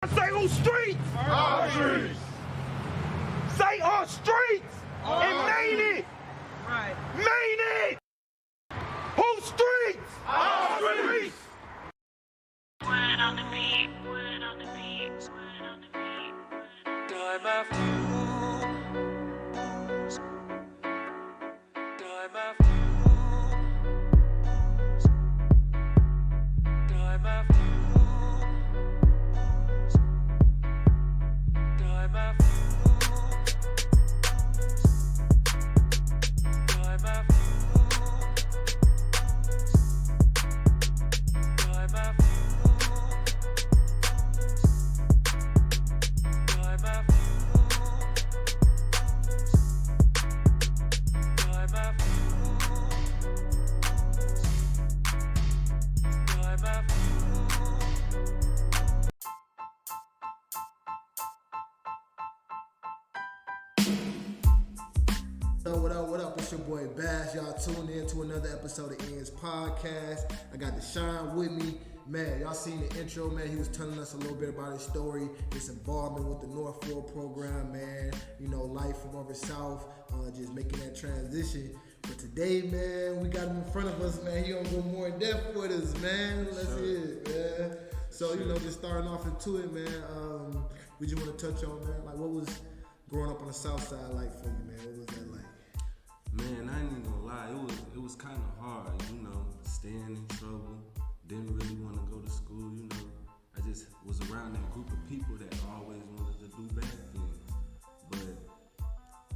Say on streets. Our streets. Say on streets. And Maine it. Right. Maine it. Whose streets? Our streets. Word on the beat, word on the beat, word on the beat. Time after time after time after time after time after time after What up? It's your boy Bash. Y'all tuned in to another episode of Ian's podcast. I got Deshaun with me. Man, y'all seen the intro, man. He was telling us a little bit about his story, his involvement with the North Fork program, man. You know, life from over south, just making that transition. But today, man, we got him in front of us, man. He gonna go more in depth with us, man. Let's hear it, man. So, you know, just starting off into it, man. We just want to touch on, man, like what was growing up on the south side like for you, man? What was that like? Man, I ain't even gonna lie, it was kind of hard, you know, staying in trouble, didn't really want to go to school, you know. I just was around that group of people that always wanted to do bad things. But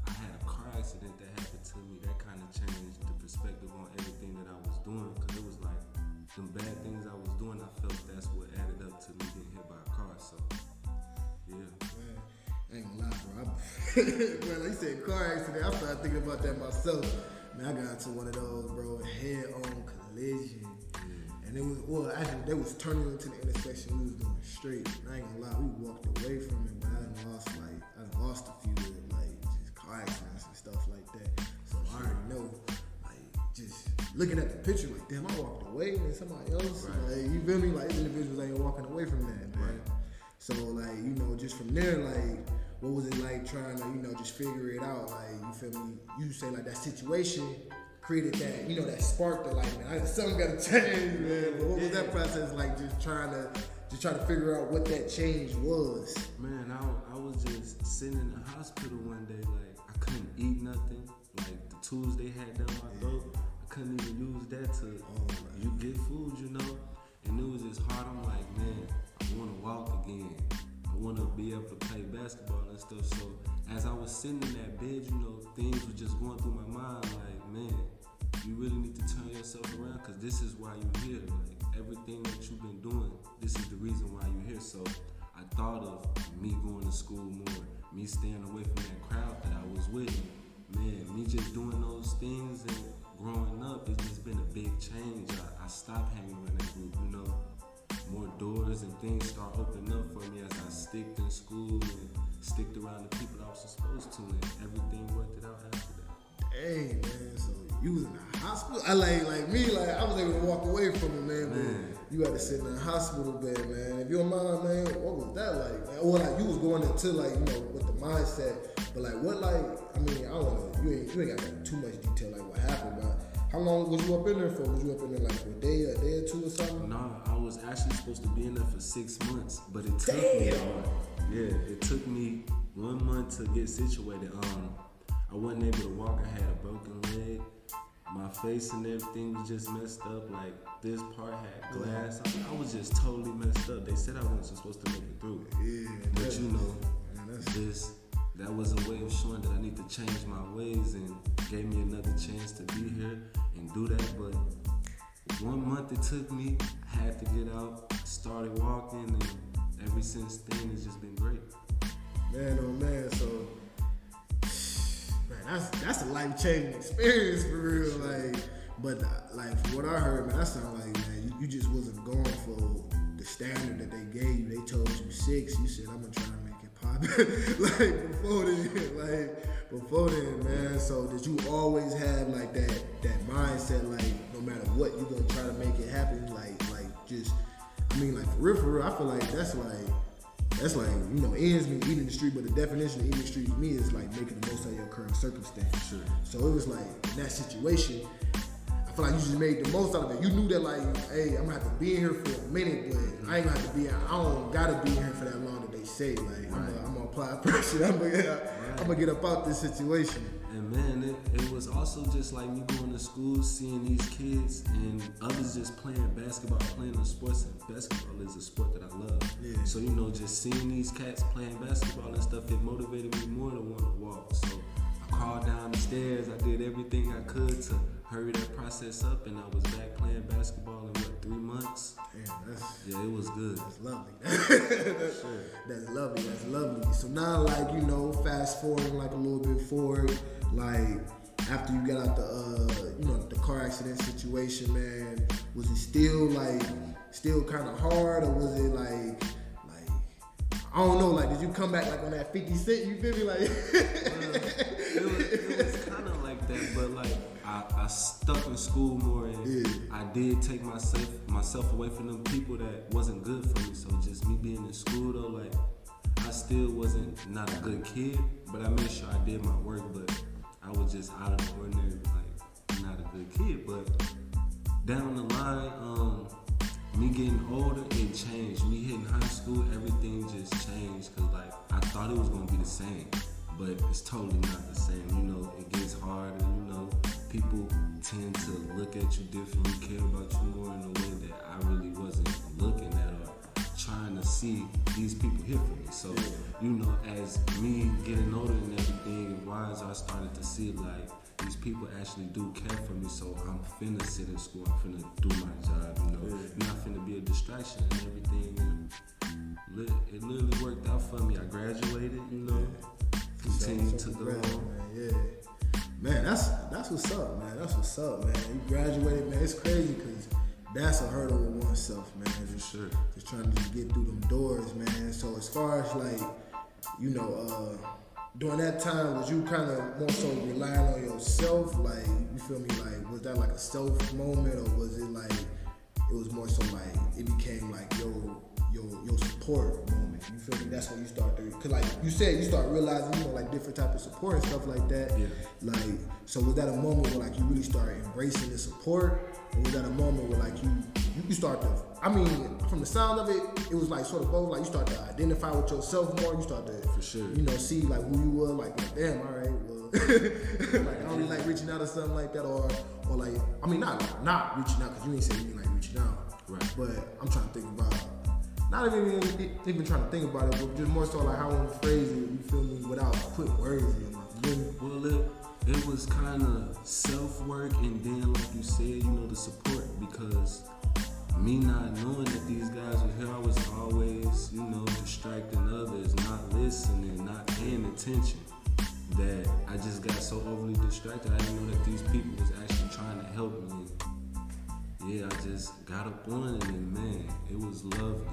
I had a car accident that happened to me that kind of changed the perspective on everything that I was doing, because it was like them bad things I was doing, I felt that's what added up to me getting hit by a car, so yeah. Man, I ain't gonna lie, bro. Well, like you said, car accident. I started thinking about that myself. Man, I got into one of those, bro, head-on collision. Yeah. And it was, well, actually, they was turning into the intersection. We was going straight. And I ain't gonna lie, we walked away from it, but I lost a few, like, just car accidents and stuff like that. So I already know, like, just looking at the picture, like, damn, I walked away, and somebody else, right. Like, you feel me? Like, individuals ain't walking away from that, man. Right. So, like, you know, just from there, like, what was it like trying to, you know, just figure it out? Like, you feel me? You say, like, that situation created that, you know, that spark that, like, man, something got to change, man. But what was that process like, just trying to figure out what that change was? Man, I was just sitting in the hospital one day, like, I couldn't eat nothing. Like, the tools they had down my throat, I couldn't even use that to, you get food, you know? And it was just hard. I'm like, man, I want to walk again. I want to be able to play basketball and stuff. So as I was sitting in that bed, you know, things were just going through my mind. Like, man, you really need to turn yourself around, because this is why you're here. Like, everything that you've been doing, this is the reason why you're here. So I thought of me going to school more, me staying away from that crowd that I was with. Man, me just doing those things and growing up, it's just been a big change. I stopped hanging around that group, you know. More doors and things start opening up for me as I sticked in school and sticked around the people I was supposed to, and everything worked it out after that. Dang, man, so you was in the hospital? I like me, I was able to walk away from it, man. But you had to sit in the hospital bed, man. If you don't mind, man, what was that like, man? Well, like, you was going into, like, you know, with the mindset, but like, what, like, I mean, I don't know, you ain't got to go too much detail, like, what happened, but how long was you up in there for? Was you up in there like for a day or two or something? No, I was actually supposed to be in there for 6 months, but it took me a month. Yeah, it took me 1 month to get situated. I wasn't able to walk. I had a broken leg. My face and everything was just messed up. Like, this part had glass. I was just totally messed up. They said I wasn't supposed to make it through. Yeah, but you know, that was a way of showing that I need to change my ways, and gave me another chance to be here and do that. But 1 month it took me. I had to get out, started walking, and ever since then it's just been great. Man, oh man, so man, that's a life-changing experience for real. Like, but like from what I heard, man, that sound like, man, you just wasn't going for the standard that they gave you. They told you 6. You said, I'm gonna try to make it pop. before then, man. So did you always have like that mindset, like no matter what, you gonna try to make it happen? Like just, I mean, like for real, I feel like that's like that's like, you know, ends mean eating the street, but the definition of eating the street to me is like making the most out of your current circumstance. Sure. So it was like, in that situation, I feel like you just made the most out of it. You knew that like, hey, I'm gonna have to be in here for a minute, but I ain't gonna have to be, I don't gotta be in here for that long that they say. Like, I'm gonna apply pressure. I'm gonna get up out this situation. And man, it was also just like me going to school, seeing these kids and others just playing basketball, playing the sports. And basketball is a sport that I love. Yeah. So, you know, just seeing these cats playing basketball and stuff, it motivated me more to want to walk. So I crawled down the stairs. I did everything I could to hurry that process up, and I was back playing basketball in 3 months. Damn, it was good. That's lovely. That's lovely. That's lovely. So now, like, you know, fast forwarding like a little bit forward, like after you got out the, you know, the car accident situation, man, was it still kind of hard, or was it like I don't know, like did you come back like on that 50 Cent? You feel me? Like it was kind of like that, but like I stuck in school more, and I did take myself away from them people that wasn't good for me. So just me being in school though, like I still wasn't not a good kid, but I made sure I did my work. But I was just out of the ordinary, like not a good kid. But down the line, me getting older, it changed. Me hitting high school, everything just changed. Cause like I thought it was gonna be the same, but it's totally not the same. You know, it gets harder. You know, people tend to look at you differently, care about you more in a way that I really wasn't looking at or trying to see these people here for me. So, you know, as me getting older and everything and wiser, I started to see like these people actually do care for me. So I'm finna sit in school, I'm finna do my job, you know, not finna be a distraction and everything. And it literally worked out for me. I graduated, you know, continued to go on. Man, that's what's up, man. That's what's up, man. You graduated, man. It's crazy because that's a hurdle with oneself, man. For sure. Just trying to get through them doors, man. So as far as like, you know, during that time, was you kind of more so relying on yourself? Like, you feel me? Like, was that like a self moment, or was it like, it was more so like, it became like your support moment? You feel me? That's when you start to, cause like you said, you start realizing, you know, like different type of support and stuff like that. Yeah. Like, so was that a moment where like you really started embracing the support, or was that a moment where like you start to, I mean, from the sound of it, it was like sort of both. Like you start to identify with yourself more. You start to, for sure, you know, see like who you were. Like, damn, all right, well, like I don't really like reaching out or something like that, or like, I mean, not reaching out, because you ain't saying you like reaching out, right? But I'm trying to think about. Not even trying to think about it, but just more so like how I want to phrase it, you feel me, without putting words in it. Well, it was kind of self-work, and then like you said, you know, the support, because me not knowing that these guys were here, I was always, you know, distracting others, not listening, not paying attention, that I just got so overly distracted. I didn't know that these people was actually trying to help me. Yeah, I just got up on it, and man, it was lovely.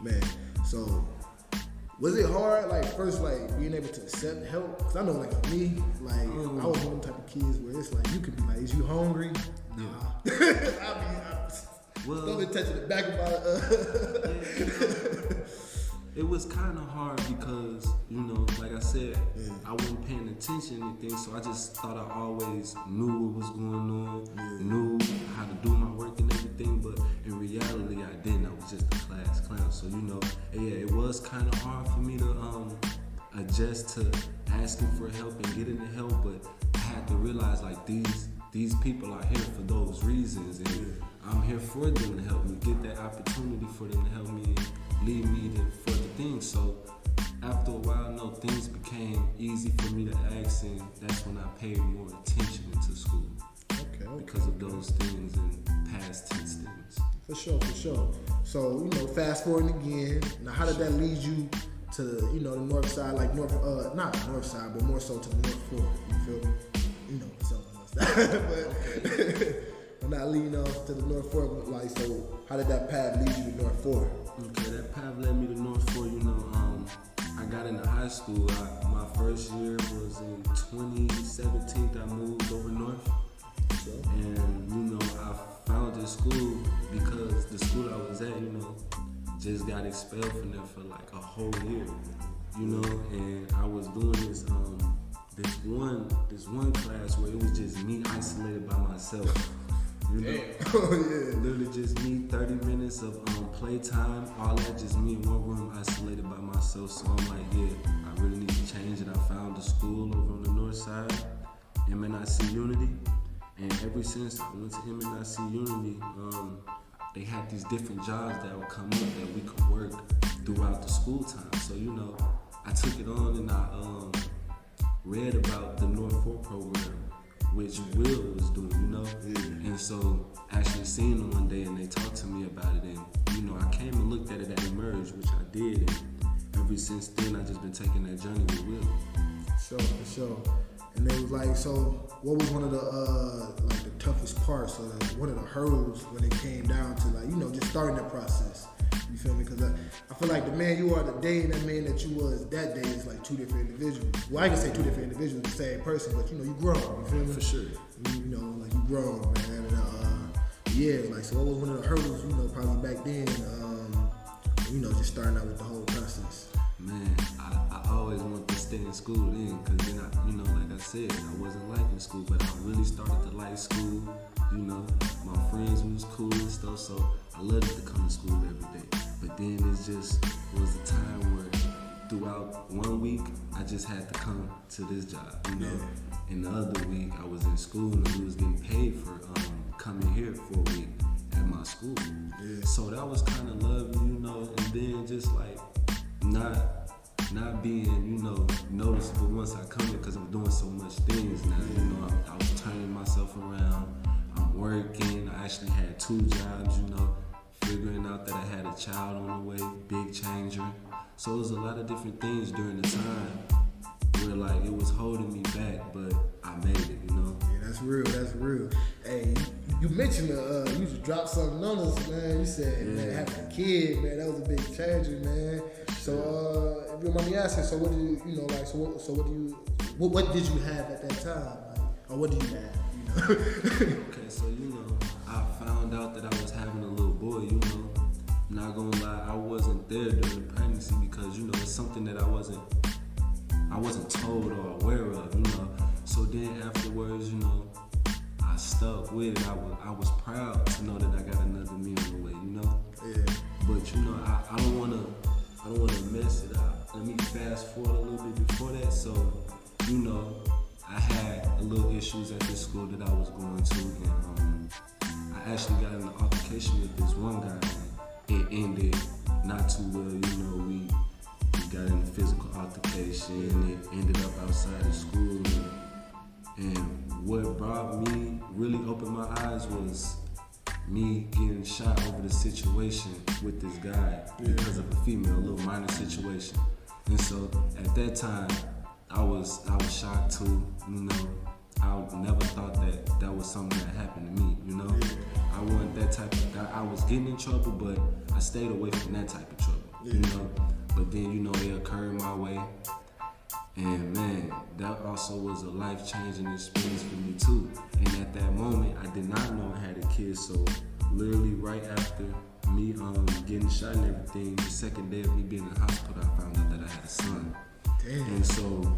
Man, so was it hard, like first, like being able to accept help? Cause I know, like for me, like I was one of them type of kids where it's like you could be like, "Is you hungry?" Nah. Well, don't be touching the back of my. It was kind of hard because, you know, like I said, I wasn't paying attention to anything, so I just thought I always knew what was going on, knew how to do my work and everything, but in reality, I didn't. I was just a class clown. So, you know, yeah, it was kind of hard for me to adjust to asking for help and getting the help, but I had to realize, like, these people are here for those reasons, and I'm here for them to help me, get that opportunity for them to help me and lead me to further things. So after a while, no, things became easy for me to ask, and that's when I paid more attention into school. Okay. Because of those things and past tense things. For sure. So, you know, fast forwarding again. Now, how did that lead you to, you know, the north side, like not the north side, but more so to the North Fork? You feel me? You know, something else. But I'm not leading off to the North Fork. Like, so how did that path lead you to North Fork? Okay, that path led me to North Fork. You know, I got into high school. My first year was in 2017. I moved over north. And, you know, I found this school because the school I was at, you know, just got expelled from there for like a whole year, you know. And I was doing this one class where it was just me isolated by myself. You know, literally just me. 30 minutes of playtime, all that, just me in one room, isolated by myself. So I'm like, yeah, I really need to change it. I found a school over on the north side, MNIC Unity, and ever since I went to MNIC Unity, they had these different jobs that would come up that we could work throughout the school time. So you know, I took it on and I read about the North 4 program, which Will was doing, you know? Yeah. And so actually seeing them one day and they talked to me about it, and you know, I came and looked at it at Emerge, which I did, and ever since then I just been taking that journey with Will. For sure. And it was like, so what was one of the like the toughest parts, or one of the hurdles when it came down to, like, you know, just starting that process? You feel me? Because I feel like the man you are today and the man that you was that day is like two different individuals. Well, I can say two different individuals, the same person, but you know, you grown. You feel me? For sure. You know, like you grown, man. And, yeah, like, so what was one of the hurdles, you know, probably back then, you know, just starting out with the whole process? Man, I always wanted to stay in school then, because then I, you know, like I said, I wasn't liking school, but I really started to like school. You know, my friends was cool and stuff, so I loved to come to school every day. But then it just was a time where throughout 1 week, I just had to come to this job, you know. And the other week, I was in school and we was getting paid for coming here for a week at my school. Yeah. So that was kind of lovely, you know. And then just like not being, you know, noticeable once I come here, because I'm doing so much things now. You know, I was turning myself around. I'm working. I actually had 2 jobs, you know, figuring out that I had a child on the way, big changer. So it was a lot of different things during the time where, like, it was holding me back, but I made it, you know. Yeah, that's real. Hey, you mentioned you just dropped something on us, man. You said, man, having a kid, man, that was a big changer, man. So, if you don't mind me asking, so what do you know, like, what did you have at that time, like, or what do you have, you know? Okay, so, you know, I found out that I was having a little boy, you know. Not gonna lie, I wasn't there during the pregnancy because, you know, it's something that I wasn't told or aware of, you know. So then afterwards, you know, I stuck with it. I was proud to know that I got another me on the way, you know. Yeah. But you know, I don't wanna mess it up. Let me fast forward a little bit before that. So, you know, I had a little issues at this school that I was going to, and I actually got in an altercation with this one guy. It ended not too well, you know. We got in a physical altercation. It ended up outside of school, and what brought me, really opened my eyes, was me getting shot over the situation with this guy because of a female, a little minor situation. And so at that time, I was shocked too, you know. I never thought that was something that happened to me, you know. I wasn't that type of guy. I was getting in trouble, but I stayed away from that type of trouble, you know. But then, you know, it occurred my way. And man, that also was a life-changing experience for me too. And at that moment, I did not know I had a kid. So literally right after me getting shot and everything, the second day of me being in the hospital, I found out that I had a son. Damn. And so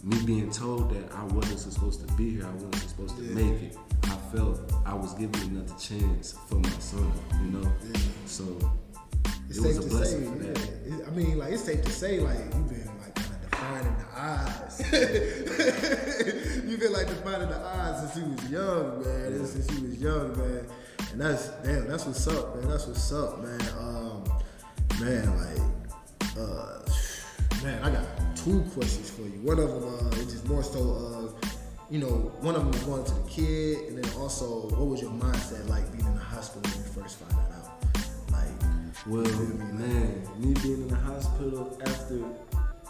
me being told that I wasn't supposed to be here, I wasn't supposed to make it, I felt I was given another chance for my son, you know? Yeah. So it's it was a blessing for that. I mean, like, it's safe to say, like, you've been like kind of defining the odds. You've been like defining the odds since you was young, man. Yeah. Since you was young, man. And that's what's up, man. That's what's up, man. Man, I got 2 questions for you. One of them is just more so, you know, one of them is going to the kid, and then also, what was your mindset like being in the hospital when you first found that out? Like, well, man, me being in the hospital after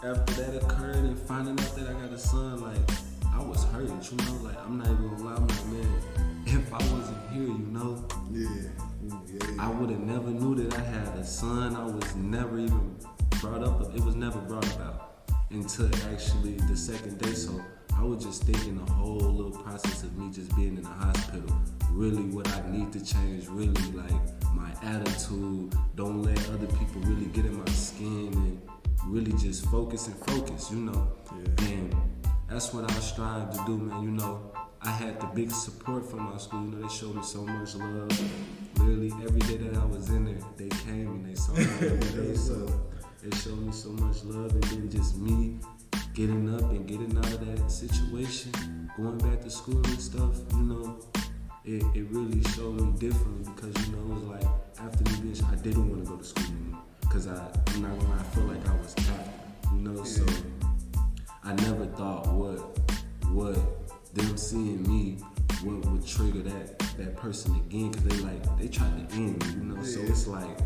that occurred and finding out that I got a son, like, I was hurt, you know. Like, I'm not even gonna lie, I'm like, man, if I wasn't here, you know, I would have never knew that I had a son. I was never even brought up. It was never brought about until actually the second day. So I was just thinking the whole little process of me just being in the hospital. Really what I need to change, really like my attitude. Don't let other people really get in my skin and really just focus, you know. Yeah. And that's what I strive to do, man. You know, I had the biggest support from my school. You know, they showed me so much love. Literally every day that I was in there, they came and they saw me every day. So they showed me so much love, and then just me getting up and getting out of that situation, going back to school and stuff, you know, it really showed me differently because, you know, it was like after the bitch, I didn't want to go to school anymore because I'm not gonna lie, I felt like I was captive, you know, so I never thought what them seeing me, what would trigger that person again, because they tried to end me, you know, so it's like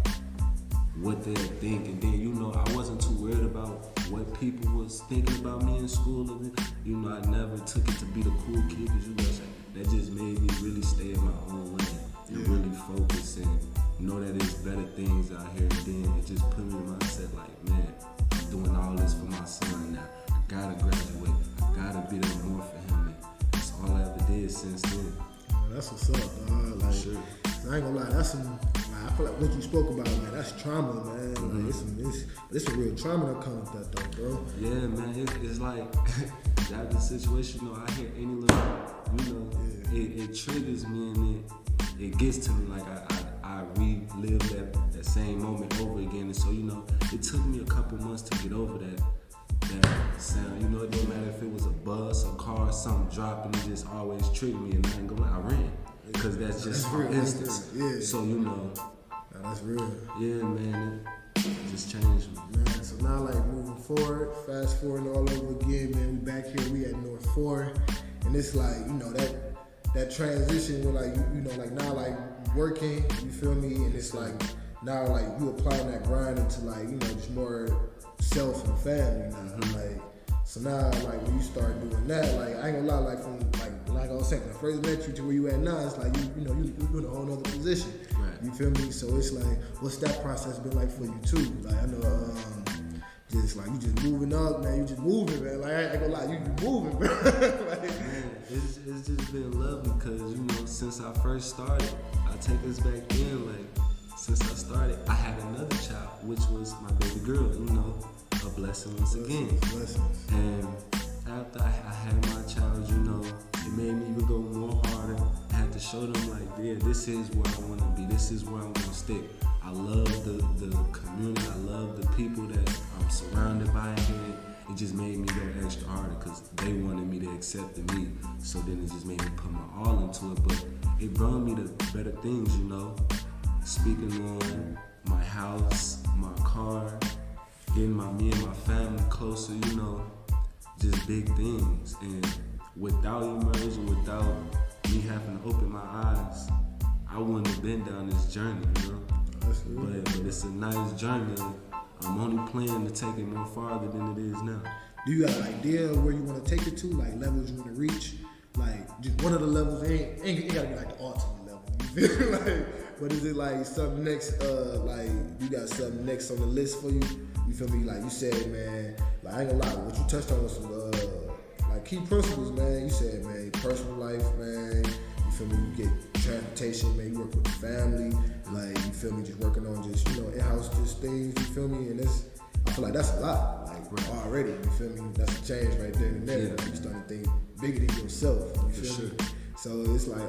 what they'll think, and then, you know, I wasn't too worried about what people was thinking about me in school, and you know, I never took it to be the cool kid, because you know, that just made me really stay in my own lane and really focus and know that there's better things out here, and then it just put me in the mindset like, man, I'm doing all this for my son now, I gotta graduate, I gotta be there more for him, and that's all I ever did since then. That's what's up, dog. Like, Sure. I ain't gonna lie, that's some. Like, I feel like what you spoke about, man. That's trauma, man. Like, it's some real trauma that comes with that, though, bro. Yeah, man, it's like that the situation. You know, I hear any little, you know, it triggers me and it gets to me. Like I relive that same moment over again. And so, you know, it took me a couple months to get over that sound. You know, it didn't matter if it was a bus, a car, something dropping. It just always triggered me, and I ain't gonna lie, I ran. Because that's just for instance. Yeah. So, you know. Nah, that's real. Yeah, man. It just changed me. Man, so now, like, moving forward, fast forward all over again, man. We back here, we at North 4. And it's like, you know, that transition where, like, you know, like, now, like, working, you feel me? And it's like, now, like, you applying that grind into, like, you know, just more self and family now. Like, so now, like, when you start doing that, like, I ain't gonna lie, like, from, like I was saying, when I first met you to where you at now, it's like, you know, you're in a whole other position. Right. You feel me? So it's like, what's that process been like for you, too? Like, I know, just, like, you just moving up, man, you just moving, man. Like, I ain't gonna lie, you moving, bro. Like, Man, it's just been lovely because, you know, since I first started, I take us back then, like, since I started, I had another child, which was my baby girl, you know, a blessing once again. Blessings. And after I had my child, you know, it made me even go more harder. I had to show them, like, yeah, this is where I want to be. This is where I'm going to stick. I love the community. I love the people that I'm surrounded by here. It just made me go extra harder because they wanted me to accept me. So then it just made me put my all into it. But it brought me to better things, you know. Speaking on my house, my car, getting me and my family closer, you know, just big things. And without immersion, without me having to open my eyes, I wouldn't have been down this journey, you know. But it's a nice journey. I'm only planning to take it more farther than it is now. Do you got an idea of where you want to take it to, like levels you want to reach? Like, just one of the levels, it ain't gotta be like the ultimate level. You feel like, what is it like? Something next, like you got something next on the list for you? You feel me? Like you said, man. Like I ain't gonna lie, what you touched on was some like key principles, man. You said, man, personal life, man. You feel me? You get transportation, man. You work with the family, like you feel me? Just working on just in-house just things. You feel me? And I feel like that's a lot, like already. You feel me? That's a change right there and there. Yeah. Like, you starting to think bigger than yourself. You feel me? So it's like,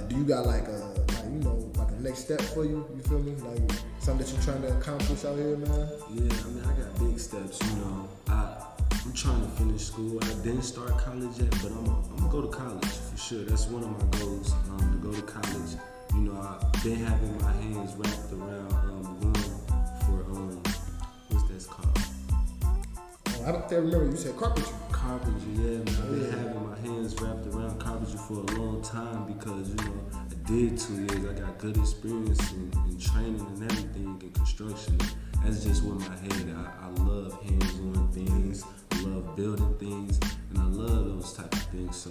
do you got like a next step for you? You feel me? Like something that you're trying to accomplish out here, man? Yeah, I mean, I got big steps, you know. I'm trying to finish school. I didn't start college yet, but I'm gonna go to college for sure. That's one of my goals, to go to college. You know, I've been having my hands wrapped around going for what's that called? Oh, I don't remember. You said carpentry. Carpentry, yeah, man. I've been having my hands wrapped around carpentry for a long time because, you know, I did 2 years. I got good experience in training and everything in construction. That's just with my head. I love hands-on things. I love building things, and I love those type of things. So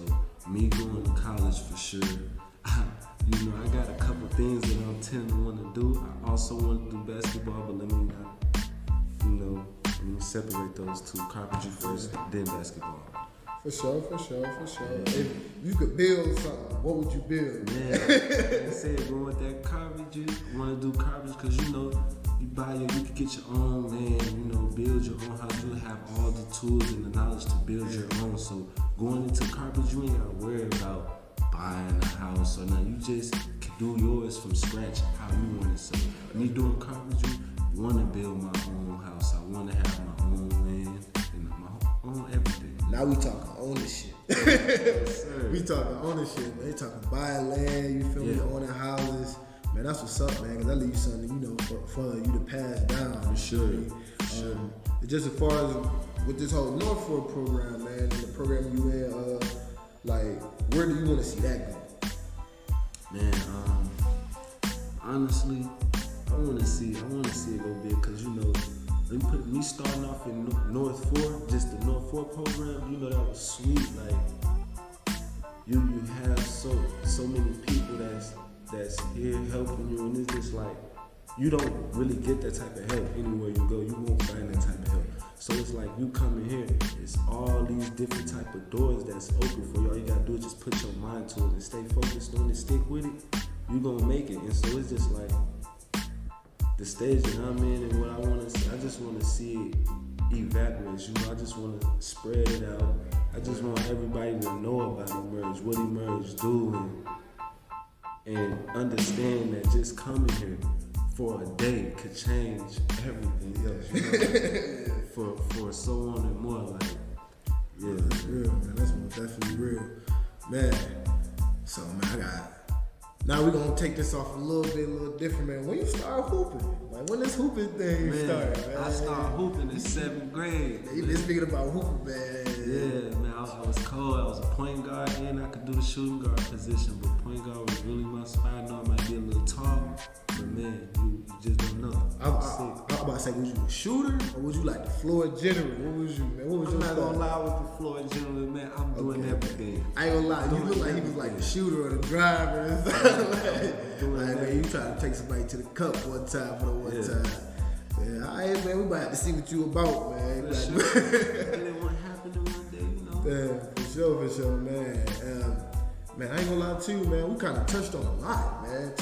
me going to college for sure. You know, I got a couple things that I'm tending to want to do. I also want to do basketball, but let me separate those two: carpentry first, then basketball. For sure. If you could build something, what would you build? Man, I said going with that carpentry. Want to do carpentry because you can get your own, man. Build your own house. You have all the tools and the knowledge to build your own. So going into carpentry, you ain't gotta worry about buying a house or nothing. You just can do yours from scratch how you want it. So me doing carpentry, I want to build my own house. I want to have my own land and my own everything. Now we talking ownership. Yes, sir. We talking ownership, man. They talking buying land, you feel me, owning houses. Man, that's what's up, man, because that leaves something, for you to pass down. For sure. Just as far as with this whole North Fork program, man, and the program you in, like, where do you want to see that go? Man, honestly, I want to see it go big because me starting off in North Fork, just the North Fork program, that was sweet. Like you have so many people that's here helping you, and it's just like you don't really get that type of help anywhere you go. You won't find that type of help. So it's like you come in here, it's all these different type of doors that's open for you. All you gotta do is just put your mind to it and stay focused on it, stick with it. You gonna make it. And so it's just like the stage that I'm in and what I want to see. I just want to see it evaporate. I just want to spread it out. I just want everybody to know about Emerge, what Emerge do, and understand that just coming here for a day could change everything else. For so on and more. Like, yeah, that's real, man. That's most definitely real, man. So, man, now we're gonna take this off a little different, man. When you start hooping, like when this hooping thing start, man. I started hooping in 7th grade. You been speaking about hooping, man. Yeah, man. I was cold. I was a point guard and I could do the shooting guard position, but point guard was really my spot. I know I might be a little tall, but man, you just don't know. I was about to say, was you a shooter or was you like the floor general? What was you, man? What was I'm your not gonna lie with the floor general, man. I'm doing everything. I ain't gonna lie, you look like he was like the shooter or the driver and stuff. Like, man, you trying to take somebody to the cup one time for the one time. Yeah, all right, man, we about to have to see what you about, man. For sure. And then what happened one day, Yeah, for sure, man. Man, I ain't gonna lie to you, man. We kind of touched on a lot, man.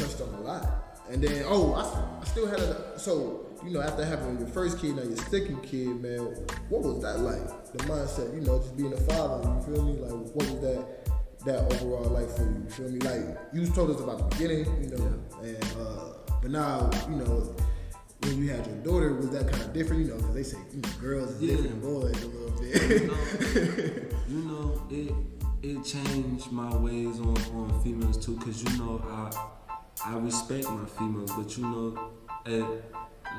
And then, I still had after having your first kid, now your second kid, man, what was that like? The mindset, just being a father, you feel me? Like, what was that overall like for you? You feel me? Like, you told us about the beginning, and but now, when you had your daughter, was that kind of different? Because they say, girls is different than boys a little bit. It changed my ways on females too, because I respect my females, but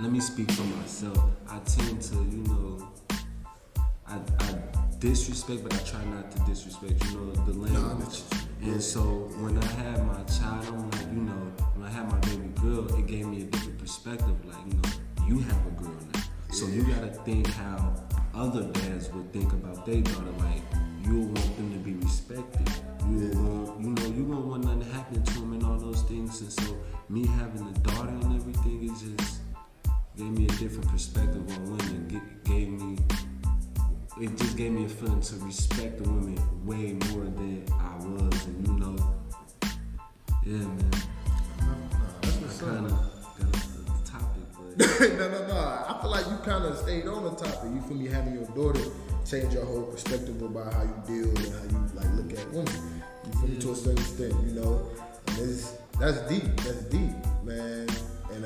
let me speak for myself. I tend to, I disrespect, but I try not to disrespect, the language. And so when I had my child, I'm like, when I had my baby girl, it gave me a different perspective. Like, you have a girl now. So you gotta think how other dads would think about their daughter. Like, you want them to be respected. You won't want nothing to happen to them and all those things. And so me having a daughter and everything, it just gave me a different perspective on women. It just gave me a feeling to respect the women way more than I was. And yeah, man. That's what's I kind of got off the topic, but No. I feel like you kind of stayed on the topic. You feel me? Having your daughter change your whole perspective about how you deal and how you like look at women. You feel me? To a certain extent, And that's deep, man. And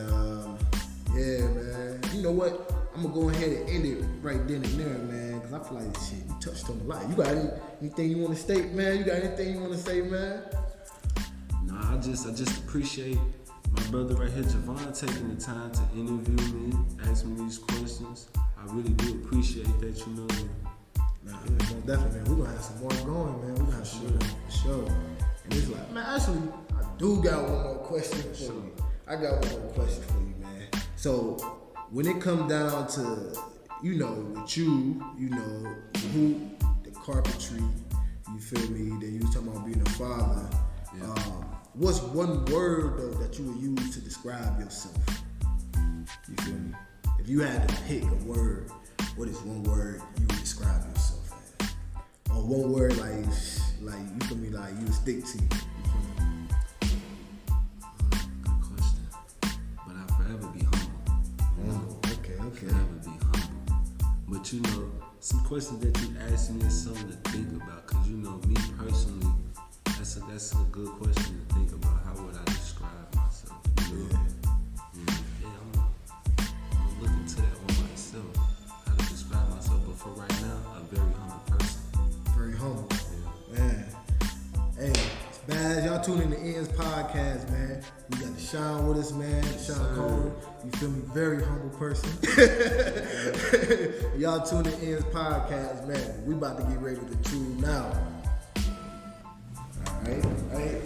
yeah, man. You know what? I'm gonna go ahead and end it right then and there, man. Cause I feel like shit, you touched on a lot. You got anything you want to state, man? You got anything you want to say, man? Nah, I just appreciate my brother right here, Javon, taking the time to interview me, ask me these questions. I really do appreciate that, Nah, most definitely, man. We're gonna have some more going, man. We're gonna have some more for sure. And it's like, man, actually, I do got one more question for you. I got one more question for you, man. So, when it comes down to, with you, who, the carpentry, you feel me, that you was talking about being a father, what's one word, though, that you would use to describe yourself? You feel me? If you had to pick a word, what is one word you would describe yourself as? Or one word like you feel me, like you would stick to. You feel me? Good question. But I'll forever be humble. You know? Okay. Forever be humble. But you know, some questions that you ask me is something to think about. Cause you know, me personally, that's a good question to think about. How would I describe myself? You know? Yeah, I'm gonna look into that on myself. How to describe myself. But for right now, a very humble person. Very humble. Yeah. Man. Hey, Spaz, y'all tune in to Ian's podcast, man. We got Deshaun with us, man. Deshaun Coleman. You feel me? Very humble person. Y'all tune in to Ian's podcast, man. We about to get ready to tune now. All right.